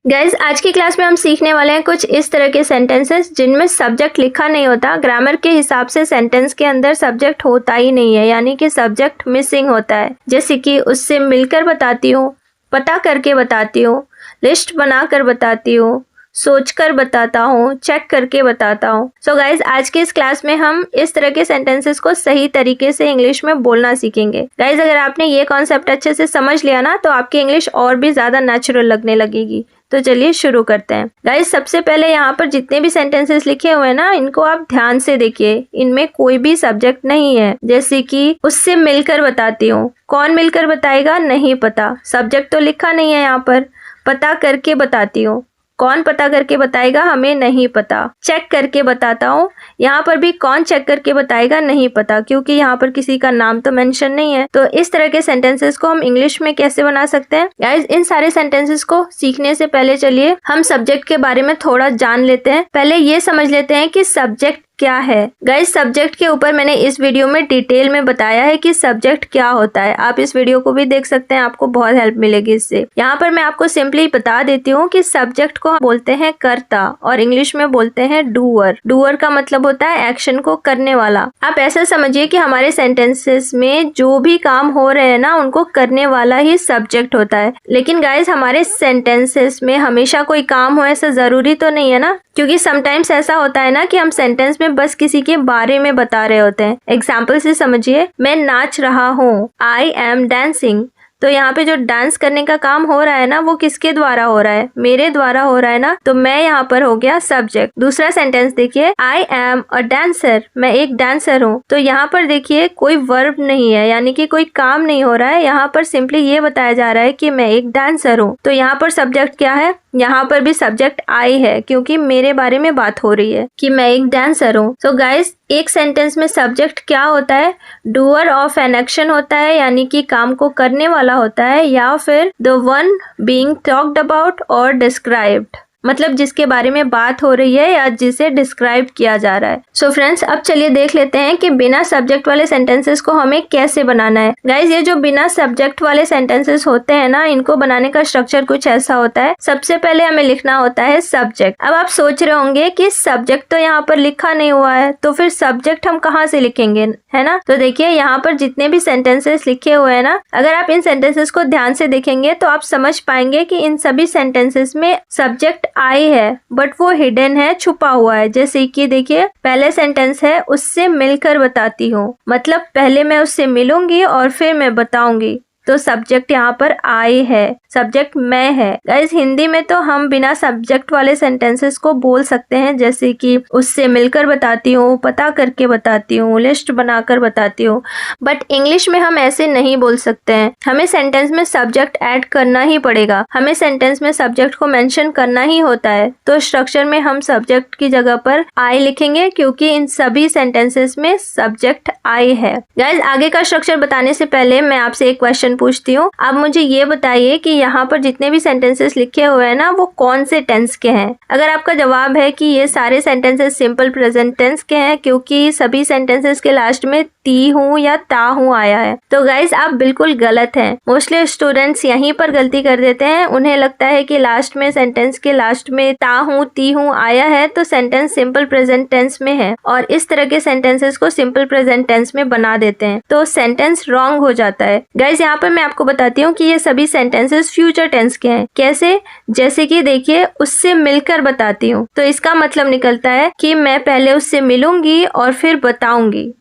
Guys आज की class में हम सीखने वाले हैं कुछ इस तरह के सेंटेंसेस जिनमें सब्जेक्ट लिखा नहीं होता। ग्रामर के हिसाब से सेंटेंस के अंदर सब्जेक्ट होता ही नहीं है, यानी कि सब्जेक्ट मिसिंग होता है। जैसे कि उससे मिलकर बताती हूँ, पता करके बताती हूँ, लिस्ट बनाकर बताती हूँ, सोचकर बताता हूँ, चेक करके बताता हूँ। सो गाइज आज के इस क्लास में हम इस तरह के सेंटेंसेस को सही तरीके से इंग्लिश में बोलना सीखेंगे। गाइज अगर आपने ये कॉन्सेप्ट अच्छे से समझ लिया ना, तो आपकी इंग्लिश और भी ज्यादा नेचुरल लगने लगेगी। तो चलिए शुरू करते हैं। गाइस सबसे पहले यहाँ पर जितने भी सेंटेंसेस लिखे हुए हैं ना, इनको आप ध्यान से देखिए। इनमें कोई भी सब्जेक्ट नहीं है। जैसे कि उससे मिलकर बताती हूँ, कौन मिलकर बताएगा नहीं पता, सब्जेक्ट तो लिखा नहीं है यहाँ पर। पता करके बताती हूँ, कौन पता करके बताएगा हमें नहीं पता। चेक करके बताता हूँ, यहाँ पर भी कौन चेक करके बताएगा नहीं पता, क्योंकि यहाँ पर किसी का नाम तो मेंशन नहीं है। तो इस तरह के सेंटेंसेस को हम इंग्लिश में कैसे बना सकते हैं? गाइस इन सारे सेंटेंसेस को सीखने से पहले चलिए हम सब्जेक्ट के बारे में थोड़ा जान लेते हैं। पहले ये समझ लेते हैं कि सब्जेक्ट क्या है। गाइस सब्जेक्ट के ऊपर मैंने इस वीडियो में डिटेल में बताया है कि सब्जेक्ट क्या होता है। आप इस वीडियो को भी देख सकते हैं, आपको बहुत हेल्प मिलेगी इससे। यहाँ पर मैं आपको सिंपली बता देती हूँ कि सब्जेक्ट को बोलते हैं कर्ता और इंग्लिश में बोलते हैं डूअर। डूअर का मतलब होता है एक्शन को करने वाला। आप ऐसा समझिए कि हमारे सेंटेंसेस में जो भी काम हो रहे हैं ना, उनको करने वाला ही सब्जेक्ट होता है। लेकिन गाइस हमारे सेंटेंसेस में हमेशा कोई काम हो ऐसा जरूरी तो नहीं है ना, क्योंकि समटाइम्स ऐसा होता है ना कि हम सेंटेंस में बस किसी के बारे में बता रहे होते हैं। एग्जाम्पल से समझिए, मैं नाच रहा हूँ, आई एम डांसिंग। तो यहाँ पे जो डांस करने का काम हो रहा है ना, वो किसके द्वारा हो रहा है? मेरे द्वारा हो रहा है ना, तो मैं यहाँ पर हो गया सब्जेक्ट। दूसरा सेंटेंस देखिए, आई एम अ डांसर, मैं एक डांसर हूँ। तो यहाँ पर देखिए कोई वर्ब नहीं है, यानी कि कोई काम नहीं हो रहा है। यहाँ पर सिंपली ये बताया जा रहा है कि मैं एक डांसर हूँ। तो यहाँ पर सब्जेक्ट क्या है? यहाँ पर भी सब्जेक्ट आई है, क्योंकि मेरे बारे में बात हो रही है कि मैं एक डांसर हूँ। सो गाइस एक सेंटेंस में सब्जेक्ट क्या होता है? डूअर ऑफ एन एक्शन होता है, यानी कि काम को करने वाला होता है, या फिर the one being talked about और डिस्क्राइब्ड, मतलब जिसके बारे में बात हो रही है या जिसे डिस्क्राइब किया जा रहा है। सो फ्रेंड्स अब चलिए देख लेते हैं कि बिना सब्जेक्ट वाले सेंटेंसेस को हमें कैसे बनाना है। गाइज ये जो बिना सब्जेक्ट वाले सेंटेंसेस होते हैं ना, इनको बनाने का स्ट्रक्चर कुछ ऐसा होता है। सबसे पहले हमें लिखना होता है सब्जेक्ट। अब आप सोच रहे होंगे कि सब्जेक्ट तो यहाँ पर लिखा नहीं हुआ है, तो फिर सब्जेक्ट हम कहाँ से लिखेंगे, है ना? तो देखिए यहाँ पर जितने भी सेंटेंसेस लिखे हुए हैं ना, अगर आप इन सेंटेंसेस को ध्यान से देखेंगे तो आप समझ पाएंगे कि इन सभी सेंटेंसेस में सब्जेक्ट आई है, बट वो हिडन है, छुपा हुआ है। जैसे कि देखिए पहले सेंटेंस है, उससे मिलकर बताती हूँ, मतलब पहले मैं उससे मिलूंगी और फिर मैं बताऊंगी। तो सब्जेक्ट यहाँ पर आई है, सब्जेक्ट मैं है। गाइस हिंदी में तो हम बिना सब्जेक्ट वाले सेंटेंसेस को बोल सकते हैं, जैसे कि उससे मिलकर बताती हूँ, पता करके बताती हूँ, लिस्ट बनाकर बताती हूँ। बट इंग्लिश में हम ऐसे नहीं बोल सकते हैं। हमें सेंटेंस में सब्जेक्ट ऐड करना ही पड़ेगा, हमें सेंटेंस में सब्जेक्ट को मेंशन करना ही होता है। तो स्ट्रक्चर में हम सब्जेक्ट की जगह पर आई लिखेंगे, क्योंकि इन सभी सेंटेंसेस में सब्जेक्ट आई है। गाइस आगे का स्ट्रक्चर बताने से पहले मैं आपसे एक क्वेश्चन पूछती हूँ। आप मुझे ये बताइए कि यहाँ पर जितने भी सेंटेंसेस लिखे हुए हैं ना, वो कौन से टेंस के हैं? अगर आपका जवाब है कि ये सारे सेंटेंसेस सिंपल प्रेजेंट टेंस के हैं, क्योंकि सभी सेंटेंसेस के लास्ट में ती हूँ या ता हूँ आया है, तो गाइस आप बिल्कुल गलत हैं। मोस्टली स्टूडेंट्स यहीं पर गलती कर देते हैं। उन्हें लगता है कि लास्ट में सेंटेंस के लास्ट में ता हूँ ती हूँ आया है तो सेंटेंस सिंपल प्रेजेंट टेंस में है, और इस तरह के सेंटेंसेस को सिंपल प्रेजेंट टेंस में बना देते हैं, तो सेंटेंस रॉन्ग हो जाता है। गाइस यहाँ पर मैं आपको बताती हूँ कि ये सभी सेंटेंसेस फ्यूचर टेंस के हैं। कैसे? जैसे कि देखिए उससे मिलकर बताती हूँ, तो इसका मतलब निकलता है कि मैं पहले उससे मिलूंगी और फिर बताऊंगी।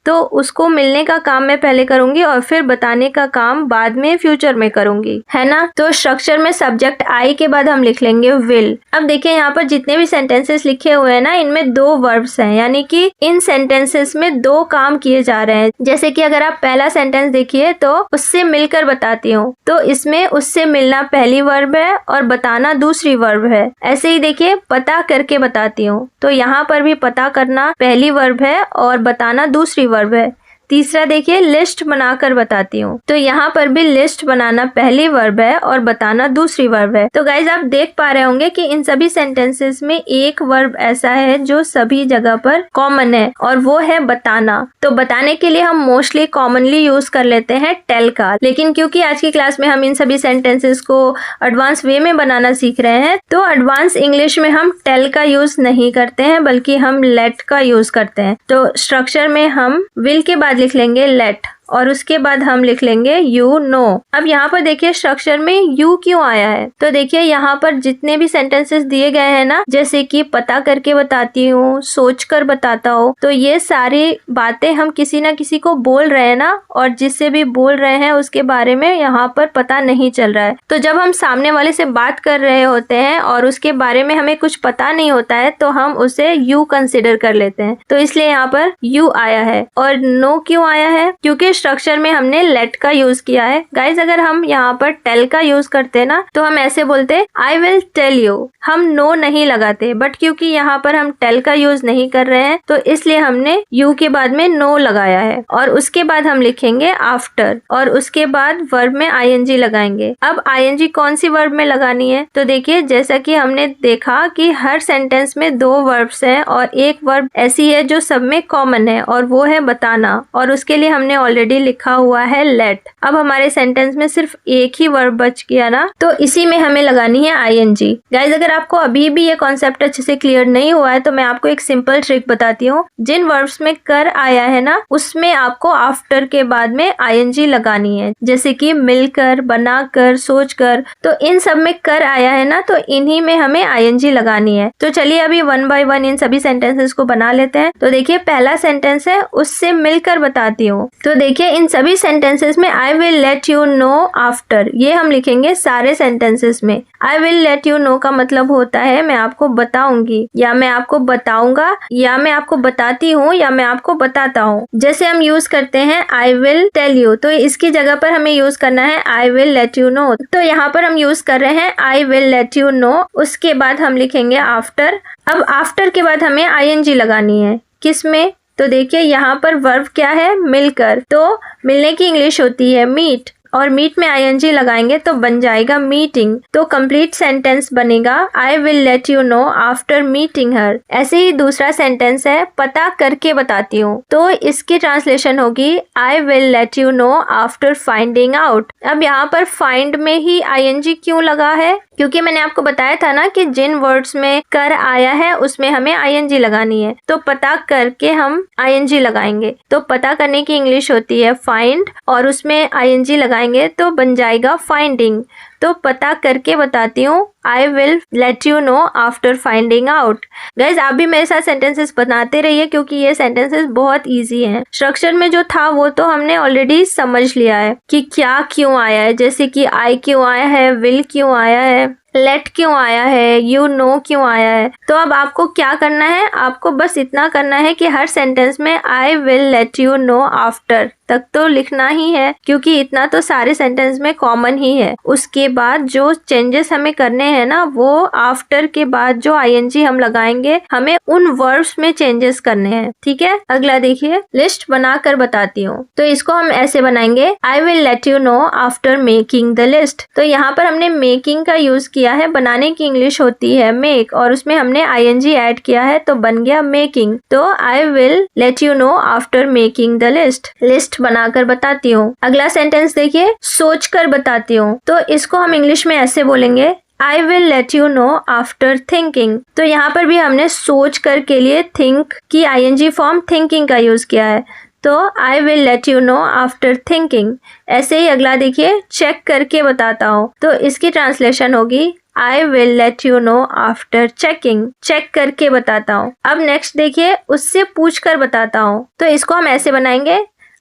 तो उसको मिलने का काम मैं पहले करूंगी और फिर बताने का काम बाद में फ्यूचर में करूंगी, है ना? तो स्ट्रक्चर में सब्जेक्ट आई के बाद हम लिख लेंगे विल। अब देखिए यहाँ पर जितने भी सेंटेंसेस लिखे हुए हैं ना, इनमें दो वर्ब्स हैं, यानी कि इन सेंटेंसेस में दो काम किए जा रहे हैं। जैसे कि अगर आप पहला सेंटेंस देखिए तो उससे मिलकर बताती हूँ, तो इसमें उससे मिलना पहली वर्ब है और बताना दूसरी वर्ब है। ऐसे ही देखिए पता करके बताती हूँ, तो यहाँ पर भी पता करना पहली वर्ब है और बताना दूसरी वर्ब है। तीसरा देखिए लिस्ट बनाकर बताती हूँ। तो यहाँ पर भी लिस्ट बनाना पहली वर्ब है और बताना दूसरी वर्ब है। तो गाइज आप देख पा रहे होंगे कि इन सभी सेंटेंसेस में एक वर्ब ऐसा है जो सभी जगह पर कॉमन है और वो है बताना। तो बताने के लिए हम मोस्टली कॉमनली यूज कर लेते हैं टेल का, लेकिन क्योंकि आज की क्लास में हम इन सभी सेंटेंसेस को एडवांस वे में बनाना सीख रहे हैं तो एडवांस इंग्लिश में हम टेल का यूज नहीं करते हैं बल्कि हम लेट का यूज करते हैं। तो स्ट्रक्चर में हम विल के बाद लिख लेंगे लेट और उसके बाद हम लिख लेंगे यू नो। अब यहाँ पर देखिए स्ट्रक्चर में यू क्यों आया है। तो देखिए यहाँ पर जितने भी सेंटेंसेस दिए गए हैं ना, जैसे कि पता करके बताती हूँ, सोच कर बताता हूँ, तो ये सारी बातें हम किसी ना किसी को बोल रहे हैं ना, और जिससे भी बोल रहे हैं उसके बारे में यहाँ पर पता नहीं चल रहा है। तो जब हम सामने वाले से बात कर रहे होते हैं और उसके बारे में हमें कुछ पता नहीं होता है तो हम उसे यू कंसिडर कर लेते हैं। तो इसलिए यहाँ पर यू आया है। और नो क्यों आया है? क्योंकि स्ट्रक्चर में हमने लेट का यूज किया है। गाइज अगर हम यहाँ पर टेल का यूज करते ना तो हम ऐसे बोलते आई विल टेल यू, हम नो नहीं लगाते, बट क्योंकि यहाँ पर हम टेल का यूज नहीं कर रहे हैं तो इसलिए हमने यू के बाद में नो लगाया है। और उसके बाद हम लिखेंगे आफ्टर और उसके बाद वर्ब में आईएनजी लगाएंगे। अब आईएनजी कौन सी वर्ब में लगानी है? तो देखिए जैसा कि हमने देखा कि हर सेंटेंस में दो वर्ब्स हैं और एक वर्ब ऐसी है जो सब में कॉमन है और वो है बताना, और उसके लिए हमने ऑलरेडी लिखा हुआ है लेट। अब हमारे सेंटेंस में सिर्फ एक ही वर्ब बच गया ना, तो इसी में हमें लगानी है आईएनजी। गाइज अगर आपको अभी भी ये कॉन्सेप्ट अच्छे से क्लियर नहीं हुआ है तो मैं आपको एक सिंपल ट्रिक बताती हूँ। जिन वर्ब्स में कर आया है ना उसमें आपको आफ्टर के बाद में आईएनजी लगानी है, जैसे कि मिलकर, बनाकर, सोचकर। तो इन सब में कर आया है ना तो इन्हीं में हमें आईएनजी लगानी है। तो चलिए अभी वन बाय वन इन सभी सेंटेंसेस को बना लेते हैं। तो देखिए पहला सेंटेंस है उससे मिलकर बताती हूँ। तो देखिए इन सभी सेंटेंसेस में आई will let you know after, ये हम लिखेंगे सारे सेंटेंसेस में। आई विल लेट यू नो का मतलब होता है मैं आपको बताऊंगी, या मैं आपको बताऊंगा, या मैं आपको बताती हूँ, या मैं आपको बताता हूँ। जैसे हम यूज करते हैं आई विल टेल यू, तो इसकी जगह पर हमें यूज करना है आई विल लेट यू नो। तो यहाँ पर हम यूज कर रहे हैं आई विल लेट यू नो, उसके बाद हम लिखेंगे आफ्टर। अब आफ्टर के बाद हमें आईएनजी लगानी है। किसमें? तो देखिए यहाँ पर वर्ब क्या है? मिलकर। तो मिलने की इंग्लिश होती है मीट, और मीट में आईएनजी लगाएंगे तो बन जाएगा मीटिंग। तो कंप्लीट सेंटेंस बनेगा I will let you know after meeting her. ऐसे ही दूसरा सेंटेंस है पता करके बताती हूँ, तो इसकी ट्रांसलेशन होगी I will let you know after finding out. अब यहाँ पर फाइंड में ही आईएनजी क्यों लगा है? क्योंकि मैंने आपको बताया था ना कि जिन वर्ड्स में कर आया है उसमें हमें आईएनजी लगानी है। तो पता करके हम आईएनजी लगाएंगे, तो पता करने की इंग्लिश होती है फाइंड, और उसमें आईएनजी लगाएंगे तो बन जाएगा फाइंडिंग। तो पता करके बताती हूँ आई will let you know after finding out. Guys आप भी मेरे साथ सेंटेंसेस बनाते रहिए क्योंकि ये सेंटेंसेस बहुत इजी हैं। स्ट्रक्चर में जो था वो तो हमने ऑलरेडी समझ लिया है कि क्या क्यों आया है, जैसे कि आई क्यों आया है, विल क्यों आया है, लेट क्यों आया है, यू नो क्यों आया है। तो अब आपको क्या करना है? आपको बस इतना करना है कि हर सेंटेंस में आई will let you know after तक तो लिखना ही है, क्योंकि इतना तो सारे सेंटेंस में कॉमन ही है। उसके बाद जो चेंजेस हमें करने हैं ना वो आफ्टर के बाद जो आईएनजी हम लगाएंगे हमें उन वर्ब्स में चेंजेस करने हैं। ठीक है, अगला देखिए लिस्ट बनाकर बताती हूँ। तो इसको हम ऐसे बनाएंगे आई will let you know after making the list. तो यहाँ पर हमने मेकिंग का यूज किया है, बनाने की इंग्लिश होती है मेक, और उसमें हमने आईएनजी ऐड किया है तो बन गया मेकिंग। तो आई will let you know after making the list. List बनाकर बताती हूँ। अगला सेंटेंस देखिए सोच कर बताती हूँ। तो इसको हम इंग्लिश में ऐसे बोलेंगे आई will let you know after thinking. तो यहाँ पर भी हमने सोच कर के लिए थिंक की आईएनजी फॉर्म थिंकिंग का यूज किया है। तो आई will let you know after thinking. ऐसे ही अगला देखिए चेक करके बताता हूँ। तो इसकी ट्रांसलेशन होगी I will let you know after checking. Check करके बताता हूँ। अब नेक्स्ट देखिए उससे पूछ कर बताता हूँ। तो इसको हम ऐसे बनाएंगे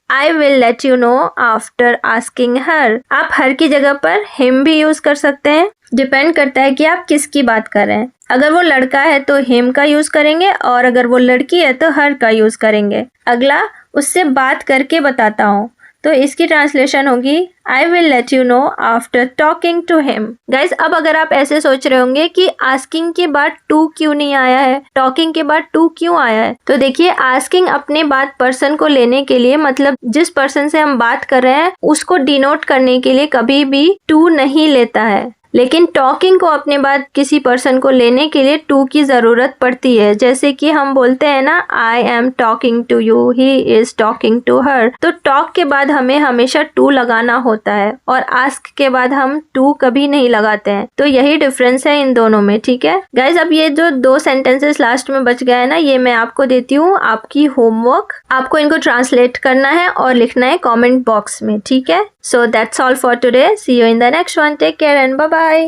I will let you know after asking her। आप हर की जगह पर him भी यूज कर सकते हैं, डिपेंड करता है कि आप किसकी बात कर रहे हैं। अगर वो लड़का है तो him का यूज करेंगे, और अगर वो लड़की है तो her का यूज करेंगे। अगला उससे बात करके बताता हूँ। तो इसकी ट्रांसलेशन होगी I will let you know after talking to him. Guys, अब अगर आप ऐसे सोच रहे होंगे कि asking के बाद to क्यों नहीं आया है, talking के बाद to क्यों आया है, तो देखिए asking अपने बात पर्सन को लेने के लिए, मतलब जिस पर्सन से हम बात कर रहे हैं उसको डिनोट करने के लिए कभी भी to नहीं लेता है, लेकिन टॉकिंग को अपने बाद किसी पर्सन को लेने के लिए टू की ज़रूरत पड़ती है। जैसे कि हम बोलते हैं ना, I am talking to you, he is talking to her, तो टॉक के बाद हमें हमेशा टू लगाना होता है और आस्क के बाद हम टू कभी नहीं लगाते हैं। तो यही डिफरेंस है इन दोनों में, ठीक है गाइज। अब ये जो 2 सेंटेंसेस लास्ट में बच गए हैं ना, ये मैं आपको देती हूँ आपकी होमवर्क। आपको इनको ट्रांसलेट करना है और लिखना है कॉमेंट बॉक्स में, ठीक है। So that's all for today. See you in the next one. Take care and bye bye.